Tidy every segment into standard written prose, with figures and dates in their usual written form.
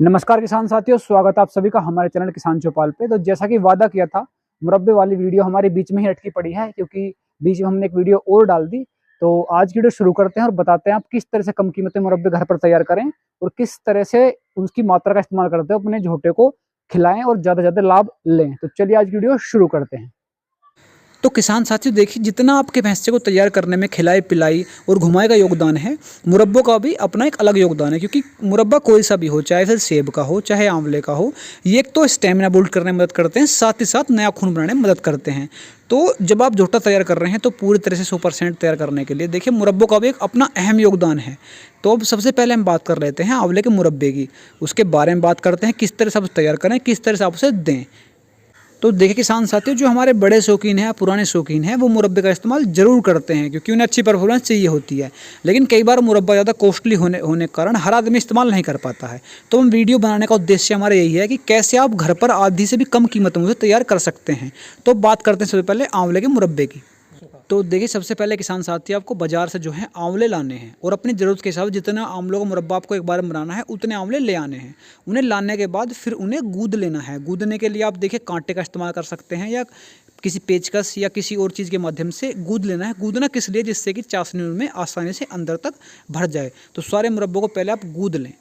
नमस्कार किसान साथियों, स्वागत है आप सभी का हमारे चैनल किसान चौपाल पे। तो जैसा कि वादा किया था, मुरब्बे वाली वीडियो हमारे बीच में ही अटकी पड़ी है क्योंकि बीच में हमने एक वीडियो और डाल दी। तो आज की वीडियो शुरू करते हैं और बताते हैं आप किस तरह से कम कीमत में मुरब्बे घर पर तैयार करें और किस तरह से उसकी मात्रा का इस्तेमाल करते हैं, अपने झोटे को खिलाएं और ज़्यादा से ज़्यादा लाभ लें। तो चलिए आज की वीडियो शुरू करते हैं। तो किसान साथियों देखिए, जितना आपके भैंसे को तैयार करने में खिलाई पिलाई और घुमाई का योगदान है, मुरब्बों का भी अपना एक अलग योगदान है। क्योंकि मुरब्बा कोई सा भी हो, चाहे फिर सेब का हो चाहे आंवले का हो, ये एक तो स्टेमिना बिल्ड करने में मदद करते हैं, साथ ही साथ नया खून बनाने में मदद करते हैं। तो जब आप झोटा तैयार कर रहे हैं तो पूरी तरह से 100% तैयार करने के लिए देखिए मुरब्बों का भी एक अपना अहम योगदान है। तो अब सबसे पहले हम बात कर लेते हैं आंवले के मुरब्बे की, उसके बारे में बात करते हैं किस तरह से आप तैयार करें, किस तरह से आप उसे दें। तो देखिए किसान साथियों, जो हमारे बड़े शौकीन हैं, पुराने शौकीन हैं, वो मुरब्बे का इस्तेमाल ज़रूर करते हैं क्योंकि उन्हें अच्छी परफॉर्मेंस चाहिए होती है। लेकिन कई बार मुरब्बा ज़्यादा कॉस्टली होने के कारण हर आदमी इस्तेमाल नहीं कर पाता है। तो हम वीडियो बनाने का उद्देश्य हमारा यही है कि कैसे आप घर पर आधी से भी कम कीमत में उसे तैयार कर सकते हैं। तो बात करते हैं सबसे पहले आंवले के मुरब्बे की। तो देखिए सबसे पहले किसान साथी, आपको बाजार से जो है आंवले लाने हैं और अपनी ज़रूरत के हिसाब से जितना आंवलों का मुरब्बा आपको एक बार में बनाना है उतने आंवले ले आने हैं। उन्हें लाने के बाद फिर उन्हें गूंद लेना है। गूंदने के लिए आप देखिए कांटे का इस्तेमाल कर सकते हैं या किसी पेचकस या किसी और चीज़ के माध्यम से गूंद लेना है। गूंदना किस लिए? जिससे कि चाशनी में आसानी से अंदर तक भर जाए। तो सारे मुरब्बों को पहले आप गूंद लें।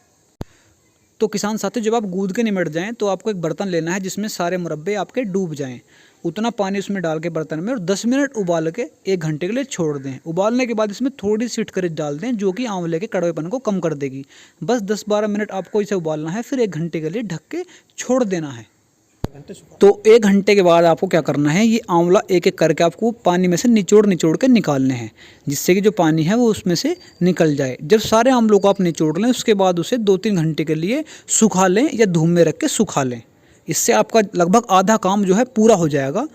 तो किसान साथियों, जब आप गूंद के निमट जाएं तो आपको एक बर्तन लेना है जिसमें सारे मुरब्बे आपके डूब जाएं। उतना पानी उसमें डाल के बर्तन में और 10 मिनट उबाल के 1 घंटे के लिए छोड़ दें। उबालने के बाद इसमें थोड़ी सी फिटकरी डाल दें जो कि आंवले के कड़वेपन को कम कर देगी। बस 10-12 मिनट आपको इसे उबालना है, फिर 1 घंटे के लिए ढक के छोड़ देना है। तो 1 घंटे के बाद आपको क्या करना है, ये आंवला एक एक करके आपको पानी में से निचोड़ के निकालने हैं, जिससे कि जो पानी है वो उसमें से निकल जाए। जब सारे आंवलों को आप निचोड़ लें उसके बाद उसे 2-3 घंटे के लिए सुखा लें या धूप में रख के सुखा लें। इससे आपका लगभग आधा काम जो है पूरा हो जाएगा।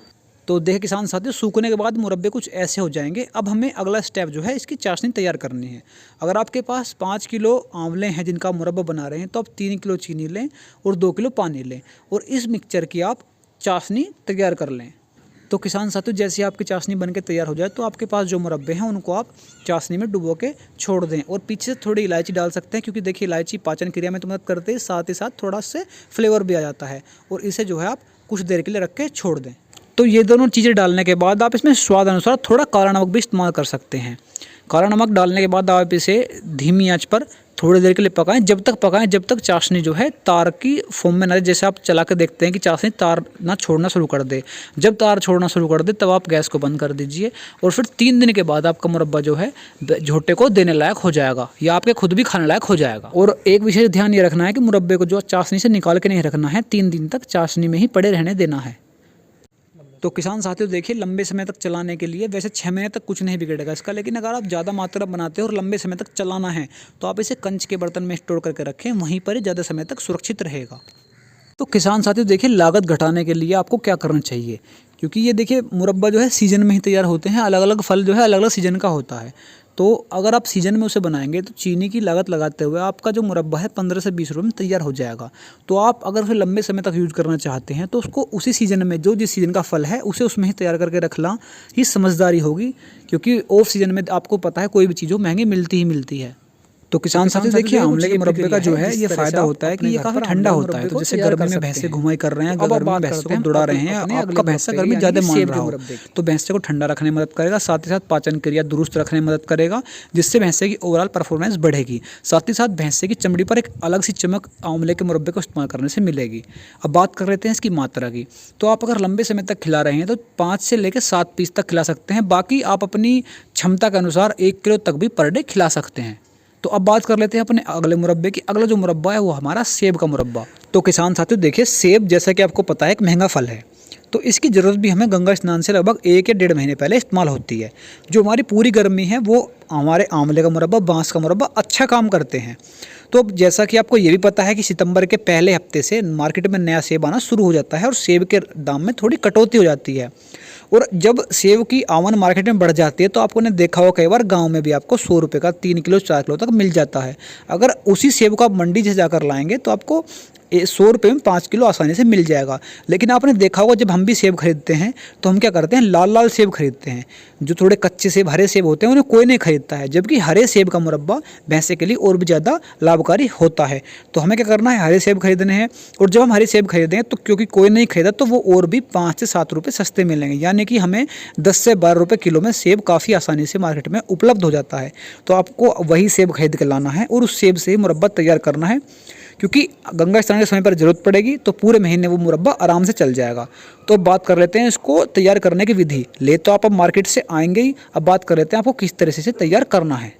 तो देखिए किसान साथियों, सूखने के बाद मुरब्बे कुछ ऐसे हो जाएंगे। अब हमें अगला स्टेप जो है इसकी चाशनी तैयार करनी है। अगर आपके पास 5 किलो आंवले हैं जिनका मुरब्बा बना रहे हैं तो आप 3 किलो चीनी लें और 2 किलो पानी लें और इस मिक्सचर की आप चाशनी तैयार कर लें। तो किसान साथियों, जैसे आपकी चाशनी बनके तैयार हो जाए तो आपके पास जो मुरब्बे हैं उनको आप चाशनी में डुबो के छोड़ दें और पीछे से थोड़ी इलायची डाल सकते हैं क्योंकि देखिए इलायची पाचन क्रिया में तो मदद करते हैं, साथ ही साथ थोड़ा से फ्लेवर भी आ जाता है। और इसे जो है आप कुछ देर के लिए रख के छोड़ दें। तो ये दोनों चीज़ें डालने के बाद आप इसमें स्वाद अनुसार थोड़ा काला नमक भी इस्तेमाल कर सकते हैं। काला नमक डालने के बाद आप इसे धीमी आंच पर थोड़ी देर के लिए पकाएं। जब तक चाशनी जो है तार की फॉर्म में ना जाए। जैसे आप चला के देखते हैं कि चाशनी तार ना छोड़ना शुरू कर दे। जब तार छोड़ना शुरू कर दे तब आप गैस को बंद कर दीजिए और फिर 3 दिन के बाद आपका मुरब्बा जो है झोटे को देने लायक हो जाएगा या आपके खुद भी खाने लायक हो जाएगा। और एक विशेष ध्यान ये रखना है कि मुरब्बे को जो चाशनी से निकाल के नहीं रखना है, 3 दिन तक चाशनी में ही पड़े रहने देना है। तो किसान साथियों देखिए, लंबे समय तक चलाने के लिए वैसे 6 महीने तक कुछ नहीं बिगड़ेगा इसका, लेकिन अगर आप ज़्यादा मात्रा बनाते हो और लंबे समय तक चलाना है तो आप इसे कंच के बर्तन में स्टोर करके रखें, वहीं पर ही ज़्यादा समय तक सुरक्षित रहेगा। तो किसान साथियों देखिए, लागत घटाने के लिए आपको क्या करना चाहिए, क्योंकि ये देखिए मुरब्बा जो है सीज़न में ही तैयार होते हैं। अलग अलग फल जो है अलग अलग सीज़न का होता है। तो अगर आप सीज़न में उसे बनाएंगे तो चीनी की लागत लगाते हुए आपका जो मुरब्बा है 15 से 20 रुपये में तैयार हो जाएगा। तो आप अगर उसे लंबे समय तक यूज़ करना चाहते हैं तो उसको उसी सीज़न में, जो जिस सीज़न का फल है उसे उसमें ही तैयार करके रखना ही समझदारी होगी। क्योंकि ऑफ सीज़न में आपको पता है कोई भी चीज़ महंगी मिलती ही मिलती है। तो किसान साथियों देखिए, आंवले के मुरब्बे का जो है ये फायदा होता है कि ये काफ़ी ठंडा होता है। तो जैसे गर्मी में भैंसे घुमाई कर रहे हैं, गर्मी में भैंसों को दौड़ा रहे हैं, आपका भैंसा गर्मी ज़्यादा मान रहा हो तो भैंसे को ठंडा रखने में मदद करेगा, साथ ही साथ पाचन क्रिया दुरुस्त रखने में मदद करेगा, जिससे भैंसे की ओवरऑल परफॉर्मेंस बढ़ेगी। साथ ही साथ भैंसे की चमड़ी पर एक अलग सी चमक आंवले के मुरब्बे को इस्तेमाल करने से मिलेगी। अब बात कर लेते हैं इसकी मात्रा की। तो आप अगर लंबे समय तक खिला रहे हैं तो 5 से लेकर 7 पीस तक खिला सकते हैं। बाकी आप अपनी क्षमता के अनुसार 1 किलो तक भी पर डे खिला सकते हैं। तो अब बात कर लेते हैं अपने अगले मुरब्बे की। अगला जो मुरब्बा है वो हमारा सेब का मुरब्बा। तो किसान साथियों देखिए, सेब जैसा कि आपको पता है एक महंगा फल है, तो इसकी ज़रूरत भी हमें गंगा स्नान से लगभग 1 या 1.5 महीने पहले इस्तेमाल होती है। जो हमारी पूरी गर्मी है वो हमारे आंवले का मुरब्बा, बांस का मुरब्बा अच्छा काम करते हैं। तो अब जैसा कि आपको ये भी पता है कि सितंबर के पहले हफ्ते से मार्केट में नया सेब आना शुरू हो जाता है और सेब के दाम में थोड़ी कटौती हो जाती है। और जब सेब की आवक मार्केट में बढ़ जाती है तो आपको ने देखा होगा कई बार गांव में भी आपको 100 रुपये का 3 किलो 4 किलो तक मिल जाता है। अगर उसी सेब को आप मंडी से जाकर लाएंगे तो आपको 100 रुपये में 5 किलो आसानी से मिल जाएगा। लेकिन आपने देखा होगा जब हम भी सेब खरीदते हैं तो हम क्या करते हैं, लाल लाल सेब खरीदते हैं। जो थोड़े कच्चे सेब, हरे सेब होते हैं, उन्हें कोई नहीं खरीदता है, जबकि हरे सेब का मुरब्बा भैंसे के लिए और भी ज़्यादा लाभकारी होता है। तो हमें क्या करना है, हरे सेब खरीदने हैं। और जब हम हरे सेब खरीदेंगे तो क्योंकि कोई नहीं खरीदा तो वो और भी 5 से 7 रुपये सस्ते मिलेंगे, यानी कि हमें 10 से 12 रुपये किलो में सेब काफ़ी आसानी से मार्केट में उपलब्ध हो जाता है। तो आपको वही सेब खरीद के लाना है और उस सेब से ही मुरब्बा तैयार करना है, क्योंकि गंगा स्नान के समय पर ज़रूरत पड़ेगी तो पूरे महीने वो मुरब्बा आराम से चल जाएगा। तो अब बात कर लेते हैं इसको तैयार करने की विधि। ले तो आप अब मार्केट से आएंगे ही, अब बात कर लेते हैं आपको किस तरह से इसे तैयार करना है।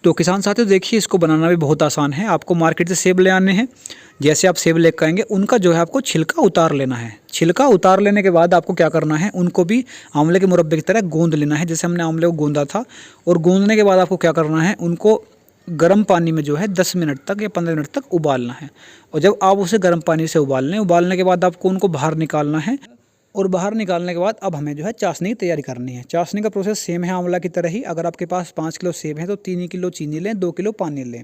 तो किसान साथियों देखिए, इसको बनाना भी बहुत आसान है। आपको मार्केट से सेब ले आने हैं। जैसे आप सेब लेकर आएंगे उनका जो है आपको छिलका उतार लेना है। छिलका उतार लेने के बाद आपको क्या करना है, उनको भी आंवले के मुरब्बे की तरह गूंद लेना है, जैसे हमने आंवले को गूंदा था। और गूंदने के बाद आपको क्या करना है, उनको गर्म पानी में जो है 10 मिनट तक या 15 मिनट तक उबालना है। और जब आप उसे गर्म पानी से उबालने के बाद आपको उनको बाहर निकालना है। और बाहर निकालने के बाद अब हमें जो है चाशनी की तैयारी करनी है। चाशनी का प्रोसेस सेम है आंवला की तरह ही। अगर आपके पास 5 किलो सेब है तो 3 किलो चीनी लें, 2 किलो पानी लें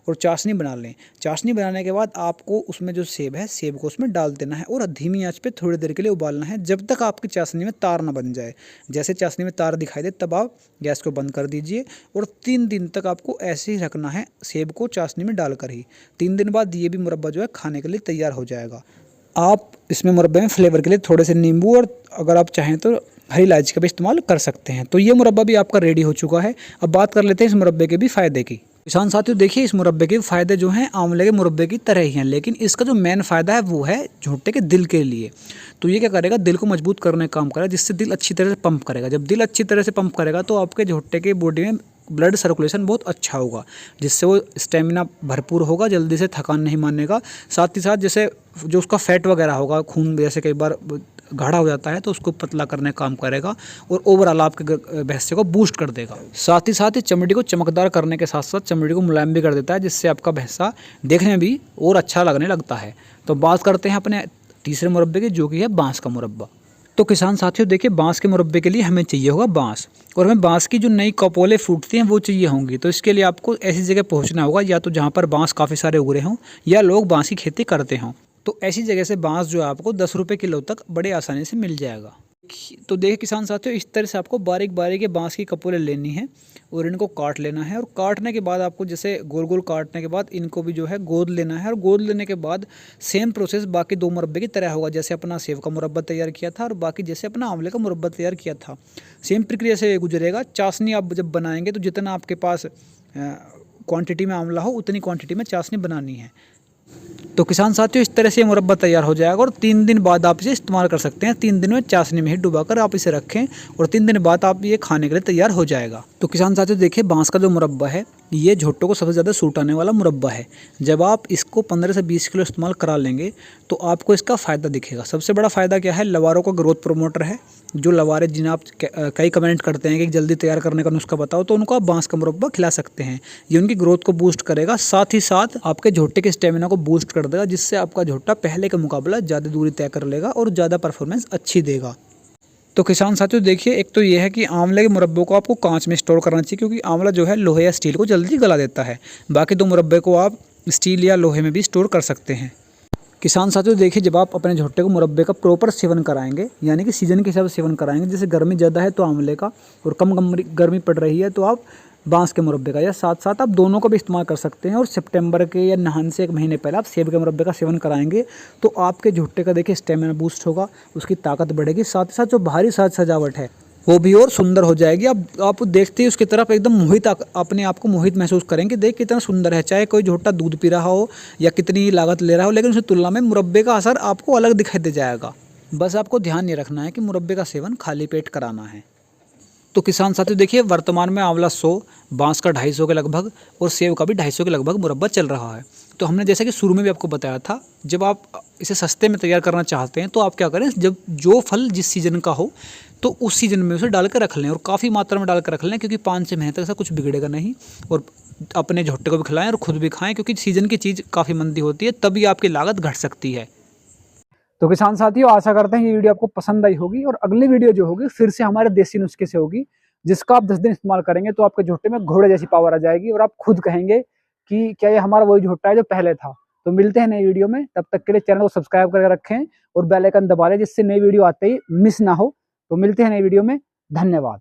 और चाशनी बना लें। चाशनी बनाने के बाद आपको उसमें जो सेब है, सेब को उसमें डाल देना है और धीमी आंच पे थोड़ी देर के लिए उबालना है, जब तक आपकी चाशनी में तार ना बन जाए। जैसे चाशनी में तार दिखाई दे तब आप गैस को बंद कर दीजिए और 3 दिन तक आपको ऐसे ही रखना है, सेब को चाशनी में डालकर ही। 3 दिन बाद ये भी मुरब्बा जो है खाने के लिए तैयार हो जाएगा। आप इसमें मुरब्बे में फ्लेवर के लिए थोड़े से नींबू और अगर आप चाहें तो हरी इलायची का भी इस्तेमाल कर सकते हैं। तो ये मुरब्बा भी आपका रेडी हो चुका है। अब बात कर लेते हैं इस मुरब्बे के भी फ़ायदे की। किसान साथियों देखिए, इस मुरब्बे के फ़ायदे जो हैं आंवले के मुरब्बे की तरह ही हैं, लेकिन इसका जो मेन फ़ायदा है वो है भुट्टे के दिल के लिए। तो ये क्या करेगा, दिल को मजबूत करने का काम करेगा, जिससे दिल अच्छी तरह से पंप करेगा। जब दिल अच्छी तरह से पंप करेगा तो आपके भुट्टे के बॉडी में ब्लड सर्कुलेशन बहुत अच्छा होगा, जिससे वो स्टेमिना भरपूर होगा, जल्दी से थकान नहीं मानेगा। साथ ही साथ जैसे जो उसका फैट वगैरह होगा, खून जैसे कई बार गाढ़ा हो जाता है तो उसको पतला करने का काम करेगा और ओवरऑल आपके भैंसे को बूस्ट कर देगा। साथ ही चमड़ी को चमकदार करने के साथ साथ चमड़ी को मुलायम भी कर देता है, जिससे आपका भैंसा देखने में भी और अच्छा लगने लगता है। तो बात करते हैं अपने तीसरे मुरब्बे की, जो कि है बांस का मुरब्बा। तो किसान साथियों देखिए, बांस के मुरब्बे के लिए हमें चाहिए होगा बांस, और हमें बांस की जो नई कपोले फूटती हैं वो चाहिए होंगी। तो इसके लिए आपको ऐसी जगह पहुंचना होगा, या तो जहां पर बांस काफ़ी सारे उग रहे हों या लोग बांस की खेती करते हों। तो ऐसी जगह से बांस जो है आपको 10 रुपये किलो तक बड़े आसानी से मिल जाएगा। तो देखिए किसान साथियों, इस तरह से आपको बारीक बारीक ये बांस की कपोले लेनी है और इनको काट लेना है। और काटने के बाद आपको जैसे गोल गोल काटने के बाद इनको भी जो है गोद लेना है। और गोद लेने के बाद सेम प्रोसेस बाकी 2 मुरब्बे की तरह होगा, जैसे अपना सेब का मुरब्बा तैयार किया था और बाकी जैसे अपना आंवले का मुरब्बा तैयार किया था, सेम प्रक्रिया से गुजरेगा। चाशनी आप जब बनाएंगे तो जितना आपके पास क्वांटिटी में आंवला हो उतनी क्वांटिटी में चाशनी बनानी है। तो किसान साथियों, इस तरह से मुरब्बा तैयार हो जाएगा और 3 दिन बाद आप इसे इस्तेमाल कर सकते हैं। 3 दिन में चाशनी में ही डुबाकर आप इसे रखें और 3 दिन बाद आप ये खाने के लिए तैयार हो जाएगा। तो किसान साथियों देखिए, बांस का जो मुरब्बा है ये झुट्टों को सबसे ज़्यादा सूट आने वाला मुरब्बा है। जब आप इसको 15 से 20 किलो इस्तेमाल करा लेंगे तो आपको इसका फ़ायदा दिखेगा। सबसे बड़ा फ़ायदा क्या है, लवारों का ग्रोथ प्रोमोटर है। जो लवारे जिन्हें आप कई कमेंट करते हैं कि जल्दी तैयार करने का नुस्खा बताओ, तो उनको आप बांस का मुरब्बा खिला सकते हैं। ये उनकी ग्रोथ को बूस्ट करेगा, साथ ही साथ आपके झोटे के स्टेमिना को बूस्ट कर देगा, जिससे आपका झोटा पहले के मुकाबला ज़्यादा दूरी तय कर लेगा और ज़्यादा परफॉर्मेंस अच्छी देगा। तो किसान साथियों देखिए, एक तो ये है कि आंवले के मुरब्बों को आपको कांच में स्टोर करना चाहिए, क्योंकि आंवला जो है लोहे या स्टील को जल्दी गला देता है। बाकी 2 मुरब्बे को आप स्टील या लोहे में भी स्टोर कर सकते हैं। किसान साथियों देखिए, जब आप अपने झोटे को मुरब्बे का प्रॉपर सेवन कराएंगे, यानी कि सीजन के हिसाब से सेवन कराएंगे, जैसे गर्मी ज़्यादा है तो आंवले का और कम गर्मी पड़ रही है तो आप बांस के मुरब्बे का, या साथ साथ आप दोनों का भी इस्तेमाल कर सकते हैं। और सितंबर के या नहान से 1 महीने पहले आप सेब के मुरब्बे का सेवन कराएंगे तो आपके झोटे का देखिए स्टेमिना बूस्ट होगा, उसकी ताकत बढ़ेगी, साथ ही साथ जो बाहरी साज सजावट है वो भी और सुंदर हो जाएगी। आप देखते ही उसकी तरफ एकदम मोहित, अपने आप को मोहित महसूस करेंगे। देख कितना सुंदर है, चाहे कोई झोटा दूध पी रहा हो या कितनी लागत ले रहा हो, लेकिन उसकी तुलना में मुरब्बे का असर आपको अलग दिखाई दे जाएगा। बस आपको ध्यान ये रखना है कि मुरब्बे का सेवन खाली पेट कराना है। तो किसान साथियों देखिए, वर्तमान में आंवला 100, बांस का 250 के लगभग और सेब का भी 250 के लगभग मुरब्बा चल रहा है। तो हमने जैसा कि शुरू में भी आपको बताया था, जब आप इसे सस्ते में तैयार करना चाहते हैं तो आप क्या करें, जब जो फल जिस सीज़न का हो तो उस सीज़न में उसे डाल कर रख लें और काफ़ी मात्रा में डाल कर रख लें, क्योंकि 5 से महीने तक ऐसा कुछ बिगड़ेगा नहीं। और अपने झोटे को भी खिलाएं और खुद भी खाएं, क्योंकि सीज़न की चीज़ काफ़ी मंदी होती है, तभी आपकी लागत घट सकती है। तो किसान साथियों, आशा करते हैं ये वीडियो आपको पसंद आई होगी और अगली वीडियो जो होगी फिर से हमारे देसी नुस्खे से होगी, जिसका आप 10 दिन इस्तेमाल करेंगे तो आपके झोटे में घोड़े जैसी पावर आ जाएगी और आप खुद कहेंगे कि क्या ये हमारा वही झोटा है जो पहले था। तो मिलते हैं नई वीडियो में, तब तक के लिए चैनल को सब्सक्राइब करके रखें और बेल आइकन दबा लें जिससे नई वीडियो आते ही मिस ना हो। तो मिलते हैं नई वीडियो में, धन्यवाद।